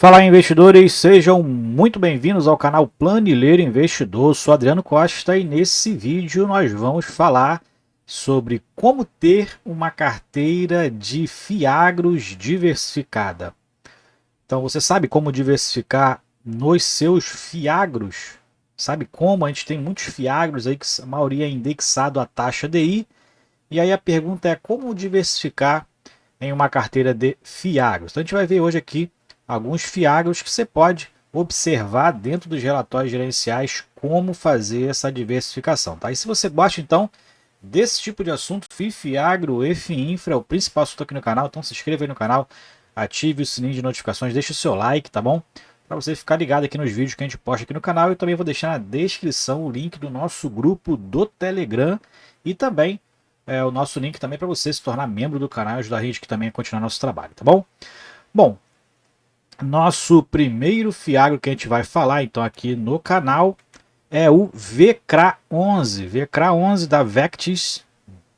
Fala, investidores, sejam muito bem-vindos ao canal Planilheiro Investidor. Sou Adriano Costa e nesse vídeo nós vamos falar sobre como ter uma carteira de fiagros diversificada. Então, você sabe como diversificar nos seus fiagros? Sabe como? A gente tem muitos fiagros aí, que a maioria é indexado à taxa DI. E aí a pergunta é como diversificar em uma carteira de fiagros. Então a gente vai ver hoje aqui alguns fiagros que você pode observar dentro dos relatórios gerenciais como fazer essa diversificação. Tá? E se você gosta então desse tipo de assunto, FIF, Agro, Infra é o principal assunto aqui no canal, então se inscreva aí no canal, ative o sininho de notificações, deixe o seu like, tá bom? Para você ficar ligado aqui nos vídeos que a gente posta aqui no canal. Eu também vou deixar na descrição o link do nosso grupo do Telegram e também o nosso link também para você se tornar membro do canal e ajudar a gente que também a continuar nosso trabalho, tá bom? Bom, nosso primeiro fiagro que a gente vai falar então aqui no canal é o VCRA11. VCRA11 da Vectis.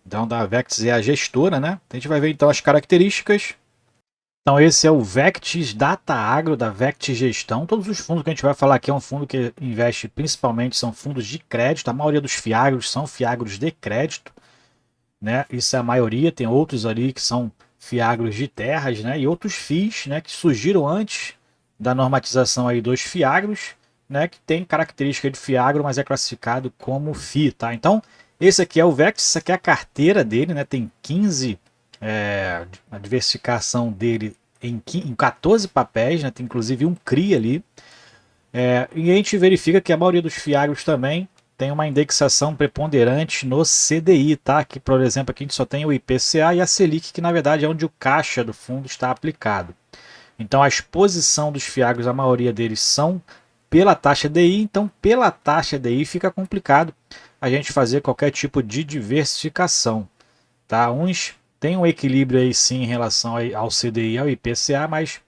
Então, da Vectis é a gestora, né? A gente vai ver então as características. Então, esse é o Vectis Data Agro da Vectis Gestão. Todos os fundos que a gente vai falar aqui é um fundo que investe principalmente, são fundos de crédito. A maioria dos fiagros são fiagros de crédito, né? Isso é a maioria, tem outros ali que são fiagros de terras, né? E outros FIIs, né, que surgiram antes da normatização aí dos fiagros, né, que tem característica de fiagro, mas é classificado como FI, tá? Então, esse aqui é o Vex, essa aqui é a carteira dele, né? Tem 15, a diversificação dele em 14 papéis, né? Tem inclusive um CRI ali. E a gente verifica que a maioria dos fiagros também tem uma indexação preponderante no CDI, tá? Que, por exemplo, aqui a gente só tem o IPCA e a Selic, que na verdade é onde o caixa do fundo está aplicado. Então a exposição dos fiagros, a maioria deles são pela taxa DI, então pela taxa DI fica complicado a gente fazer qualquer tipo de diversificação, tá? Uns têm um equilíbrio aí sim em relação ao CDI e ao IPCA, mas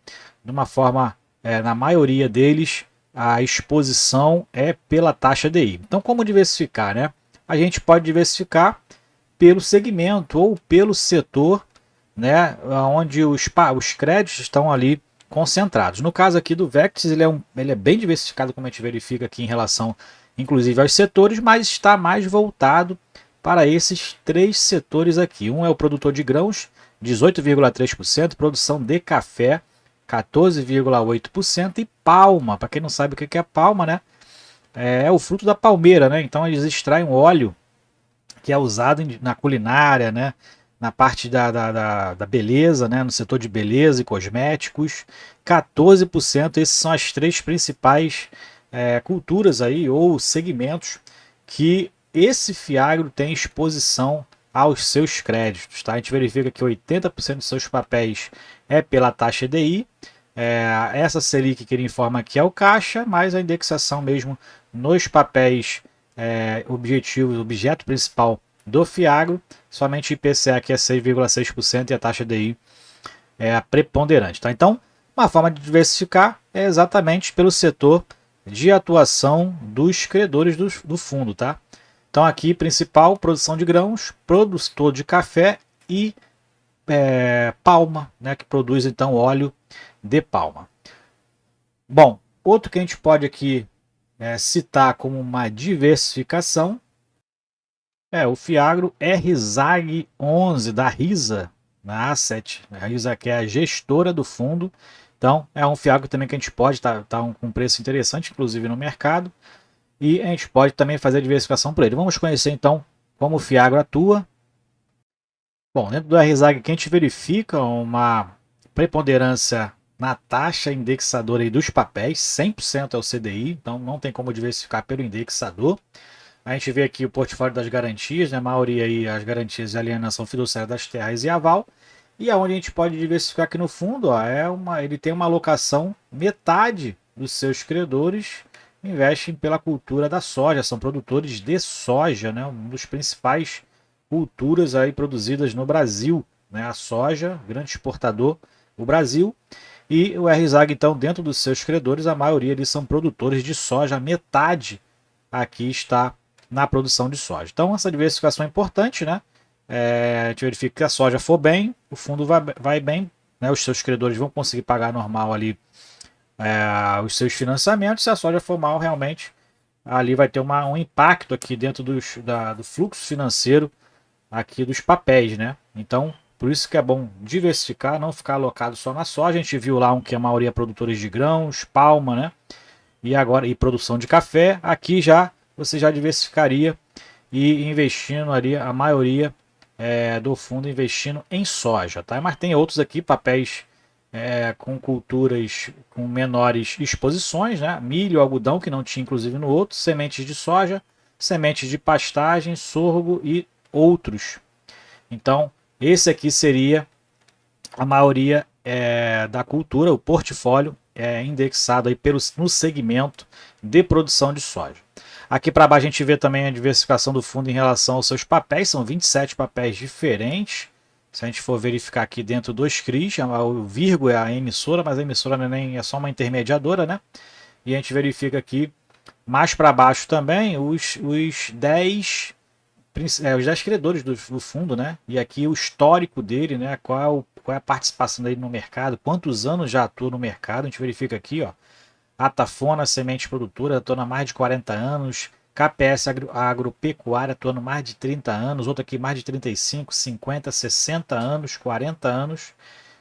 de uma forma, na maioria deles, a exposição é pela taxa DI. Então, como diversificar, né? A gente pode diversificar pelo segmento ou pelo setor, né? Onde os créditos estão ali concentrados. No caso aqui do Vectis, ele é bem diversificado, como a gente verifica aqui em relação, inclusive, aos setores, mas está mais voltado para esses três setores aqui. Um é o produtor de grãos, 18,3%, produção de café, 14,8%, e palma. Para quem não sabe o que é palma, né? É o fruto da palmeira, né? Então eles extraem um óleo que é usado na culinária, né? Na parte da beleza, né? No setor de beleza e cosméticos, 14%. Esses são as três principais culturas aí, ou segmentos, que esse fiagro tem exposição aos seus créditos. Tá? A gente verifica que 80% dos seus papéis é pela taxa DI. Essa Selic que ele informa aqui é o caixa, mas a indexação mesmo nos papéis objetivos, objeto principal do fiagro, somente IPCA que é 6,6% e a taxa DI é a preponderante. Tá? Então, uma forma de diversificar é exatamente pelo setor de atuação dos credores do fundo. Tá? Então aqui, principal, produção de grãos, produtor de café e palma, né, que produz então óleo de palma. Bom, outro que a gente pode aqui citar como uma diversificação é o fiagro RZAG 11 da RISA, na Asset. A RISA que é a gestora do fundo. Então é um fiagro também que a gente pode estar com um preço interessante, inclusive no mercado. E a gente pode também fazer a diversificação por ele. Vamos conhecer então como o fiagro atua. Bom, dentro do RZAG aqui a gente verifica uma preponderância na taxa indexadora aí dos papéis, 100% é o CDI, então não tem como diversificar pelo indexador. A gente vê aqui o portfólio das garantias, né? A maioria aí as garantias de alienação fiduciária das terras e aval. E aonde a gente pode diversificar aqui no fundo, ó, ele tem uma alocação, metade dos seus credores investem pela cultura da soja, são produtores de soja, né? Um dos principais culturas aí produzidas no Brasil, né? A soja, grande exportador, o Brasil. E o RZAG, então, dentro dos seus credores, a maioria ali são produtores de soja, metade aqui está na produção de soja. Então, essa diversificação é importante, né? A gente verifica que a soja for bem, o fundo vai bem, né? Os seus credores vão conseguir pagar normal ali os seus financiamentos. Se a soja for mal, realmente ali vai ter um impacto aqui dentro do fluxo financeiro aqui dos papéis, né? Então, por isso que é bom diversificar, não ficar alocado só na soja. A gente viu lá que a maioria é produtores de grãos, palma, né? E produção de café. Aqui já você já diversificaria e investindo ali a maioria do fundo investindo em soja, tá? Mas tem outros aqui, papéis com culturas com menores exposições, né? Milho, algodão, que não tinha inclusive no outro, sementes de soja, sementes de pastagem, sorgo e outros. Então, esse aqui seria a maioria da cultura, o portfólio indexado aí no segmento de produção de soja. Aqui para baixo a gente vê também a diversificação do fundo em relação aos seus papéis, são 27 papéis diferentes. Se a gente for verificar aqui dentro dos CRIs, o Virgo é a emissora, mas a emissora é só uma intermediadora, né? E a gente verifica aqui mais para baixo também os 10 os 10 credores do fundo, né? E aqui o histórico dele, né? Qual é a participação dele no mercado, quantos anos já atua no mercado. A gente verifica aqui, ó. Atafona, semente produtora, atuando há mais de 40 anos. KPS Agropecuária, atuando há mais de 30 anos. Outro aqui mais de 35, 50, 60 anos, 40 anos.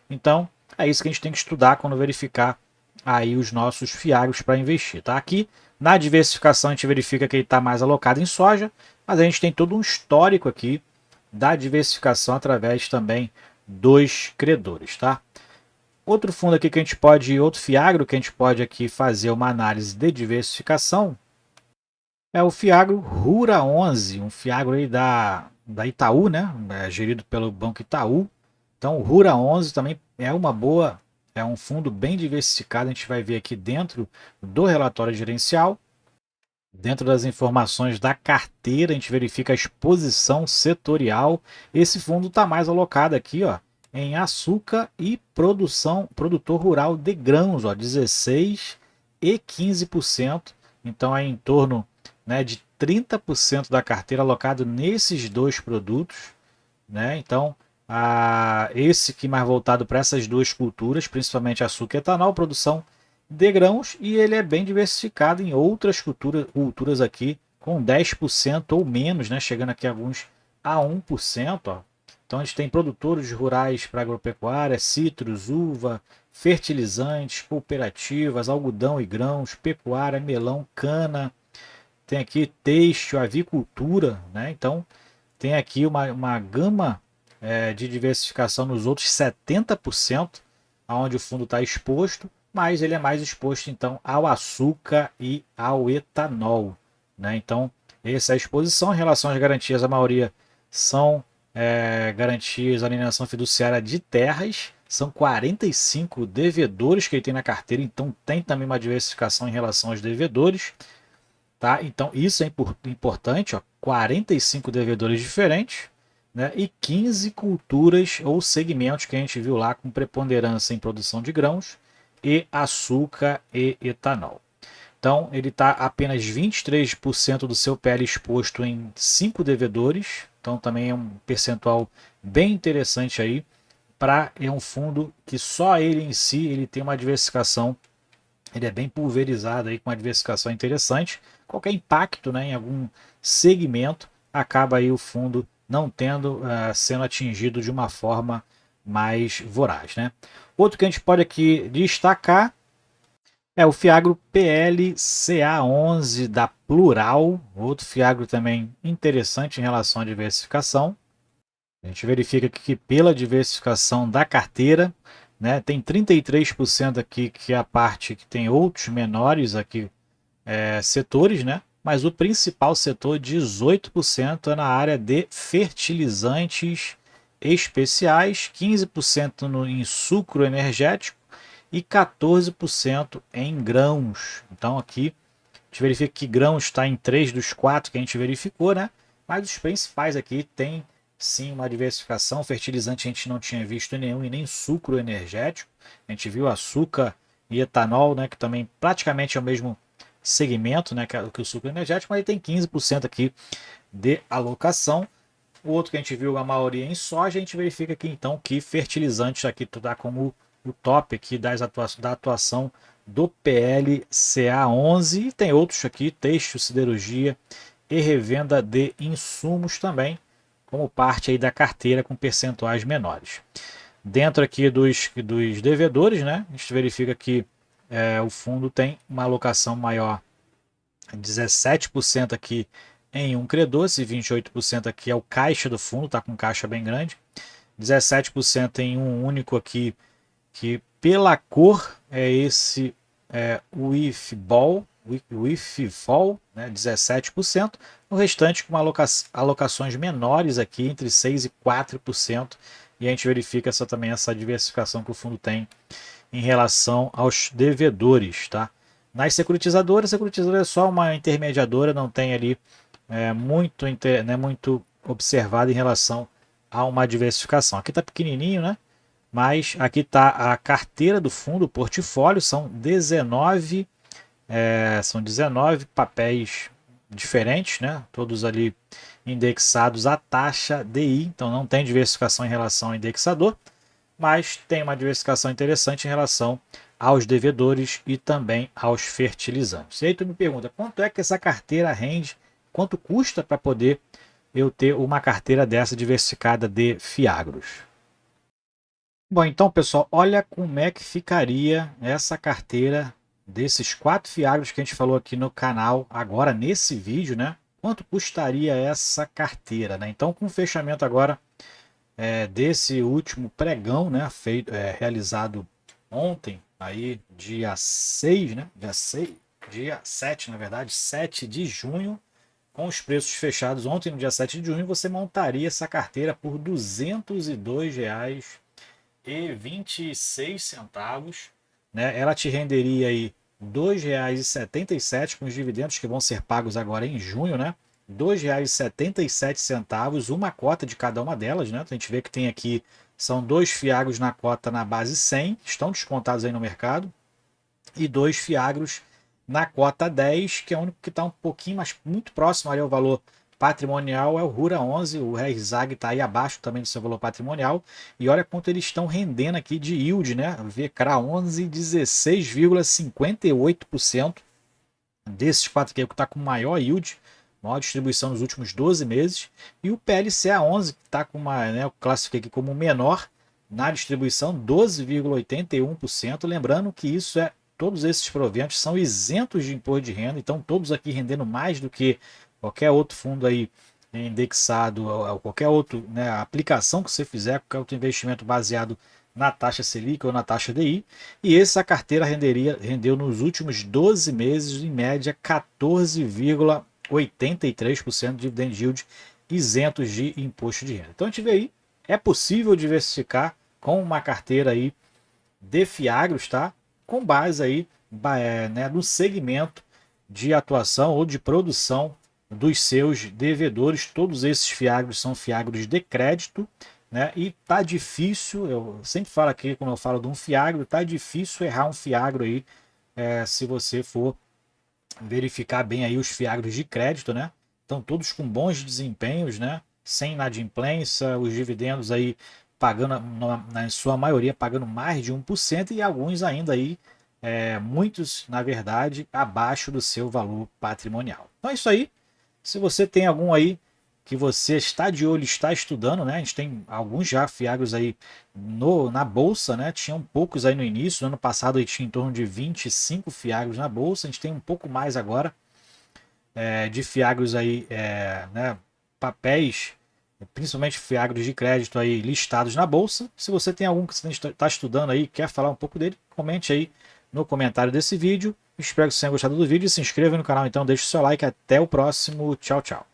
Então, é isso que a gente tem que estudar quando verificar aí os nossos fiagros para investir, tá? Aqui, na diversificação, a gente verifica que ele está mais alocado em soja, mas a gente tem todo um histórico aqui da diversificação através também dos credores, tá? Outro fundo aqui que a gente pode, outro fiagro que a gente pode aqui fazer uma análise de diversificação é o fiagro Rura 11, um fiagro aí da Itaú, né? Gerido pelo Banco Itaú. Então, o Rura 11 também é um fundo bem diversificado. A gente vai ver aqui dentro do relatório gerencial. Dentro das informações da carteira, a gente verifica a exposição setorial. Esse fundo está mais alocado aqui, ó, em açúcar e produtor rural de grãos, ó, 16% e 15%. Então, é em torno, né, de 30% da carteira alocado nesses dois produtos, né? Então, esse que mais voltado para essas duas culturas, principalmente açúcar e etanol, produção de grãos, e ele é bem diversificado em outras culturas aqui, com 10% ou menos, né? Chegando aqui alguns a 1%. Ó. Então a gente tem produtores rurais para agropecuária, citros, uva, fertilizantes, cooperativas, algodão e grãos, pecuária, melão, cana, tem aqui têxtil, avicultura, né? Então tem aqui uma gama de diversificação nos outros 70%, onde o fundo está exposto, mas ele é mais exposto então ao açúcar e ao etanol, né? Então essa é a exposição. Em relação às garantias, a maioria são garantias, alienação fiduciária de terras, são 45 devedores que ele tem na carteira, então tem também uma diversificação em relação aos devedores, tá? Então isso é importante, ó, 45 devedores diferentes, né? E 15 culturas ou segmentos que a gente viu lá com preponderância em produção de grãos e açúcar e etanol. Então ele está apenas 23% do seu PL exposto em 5 devedores, então também é um percentual bem interessante aí para um fundo que só ele em si ele tem uma diversificação, ele é bem pulverizado aí com uma diversificação interessante. Qualquer impacto, né, em algum segmento acaba aí o fundo não tendo sendo atingido de uma forma mais voraz, né? Outro que a gente pode aqui destacar é o Fiagro PLCA11 da Plural, outro Fiagro também interessante em relação à diversificação. A gente verifica que pela diversificação da carteira, né, tem 33% aqui que é a parte que tem outros menores aqui setores, né? Mas o principal setor, 18%, é na área de fertilizantes especiais, 15% em sucro energético e 14% em grãos. Então aqui a gente verifica que grãos está em 3 dos 4 que a gente verificou, né? Mas os principais aqui tem sim uma diversificação. Fertilizante a gente não tinha visto nenhum e nem sucro energético. A gente viu açúcar e etanol, né? Que também praticamente é o mesmo segmento, né, que o sucro energético, mas ele tem 15% aqui de alocação. O outro que a gente viu a maioria em soja, a gente verifica aqui então que fertilizantes aqui tu dá como o top aqui da atuação do PLCA11 e tem outros aqui, têxtil, siderurgia e revenda de insumos também, como parte aí da carteira com percentuais menores. Dentro aqui dos devedores, né, a gente verifica que o fundo tem uma alocação maior, 17% aqui em um credor, esse 28% aqui é o caixa do fundo, está com caixa bem grande, 17% em um único aqui, que pela cor é esse WIFBall, né, 17%, o restante com alocações menores aqui, entre 6% e 4%, e a gente verifica também essa diversificação que o fundo tem em relação aos devedores. Tá? Nas securitizadoras, a securitizadora é só uma intermediadora, não tem ali muito observado em relação a uma diversificação. Aqui está pequenininho, né? Mas aqui está a carteira do fundo, o portfólio, são 19 papéis diferentes, né? Todos ali indexados à taxa DI, então não tem diversificação em relação ao indexador, mas tem uma diversificação interessante em relação aos devedores e também aos fertilizantes. E aí tu me pergunta, quanto é que essa carteira rende, quanto custa para poder eu ter uma carteira dessa diversificada de fiagros? Bom, então pessoal, olha como é que ficaria essa carteira desses 4 fiagros que a gente falou aqui no canal agora nesse vídeo, né? Quanto custaria essa carteira, né? Então, com o fechamento agora desse último pregão, né? Realizado ontem, aí dia 6, né? Dia 7, na verdade, 7 de junho, com os preços fechados ontem, no dia 7 de junho, você montaria essa carteira por R$ 202,26, né? Ela te renderia aí R$ 2,77 com os dividendos que vão ser pagos agora em junho, né? R$ 2,77, uma cota de cada uma delas, né? A gente vê que tem aqui, são 2 fiagros na cota na base 100, estão descontados aí no mercado, e 2 fiagros na cota 10, que é o único que está um pouquinho mais, muito próximo ali ao valor patrimonial, é o Rura 11, o RZAG está aí abaixo também do seu valor patrimonial, e olha quanto eles estão rendendo aqui de yield, né? VCRA 11, 16,58% desses 4 aqui, é o que está com maior yield, maior distribuição nos últimos 12 meses, e o PLCA 11, que está com uma, né, eu classifiquei aqui como menor na distribuição, 12,81%, lembrando que isso todos esses proventos são isentos de imposto de renda, então todos aqui rendendo mais do que qualquer outro fundo aí indexado, ou qualquer outra, né, aplicação que você fizer, qualquer outro investimento baseado na taxa Selic ou na taxa DI, e essa carteira rendeu nos últimos 12 meses, em média, 14,83% de dividend yield isentos de imposto de renda. Então a gente vê aí, é possível diversificar com uma carteira aí de fiagros, tá? Com base aí né, no segmento de atuação ou de produção dos seus devedores. Todos esses fiagros são fiagros de crédito, né? E tá difícil, eu sempre falo aqui, quando eu falo de um fiagro, tá difícil errar um fiagro aí, se você for verificar bem aí os fiagros de crédito, né? Estão todos com bons desempenhos, né? Sem inadimplência, os dividendos aí pagando, na sua maioria, pagando mais de 1%, e alguns ainda aí, muitos, na verdade, abaixo do seu valor patrimonial. Então é isso aí. Se você tem algum aí que você está de olho, está estudando, né? A gente tem alguns já fiagros aí na bolsa, né? Tinham poucos aí no início, no ano passado aí tinha em torno de 25 fiagros na bolsa, a gente tem um pouco mais agora de fiagros aí, né? Papéis, principalmente fiagros de crédito aí listados na bolsa. Se você tem algum que você está estudando aí, quer falar um pouco dele, comente aí no comentário desse vídeo. Espero que você tenha gostado do vídeo. Se inscreva no canal, então deixe o seu like. Até o próximo. Tchau, tchau.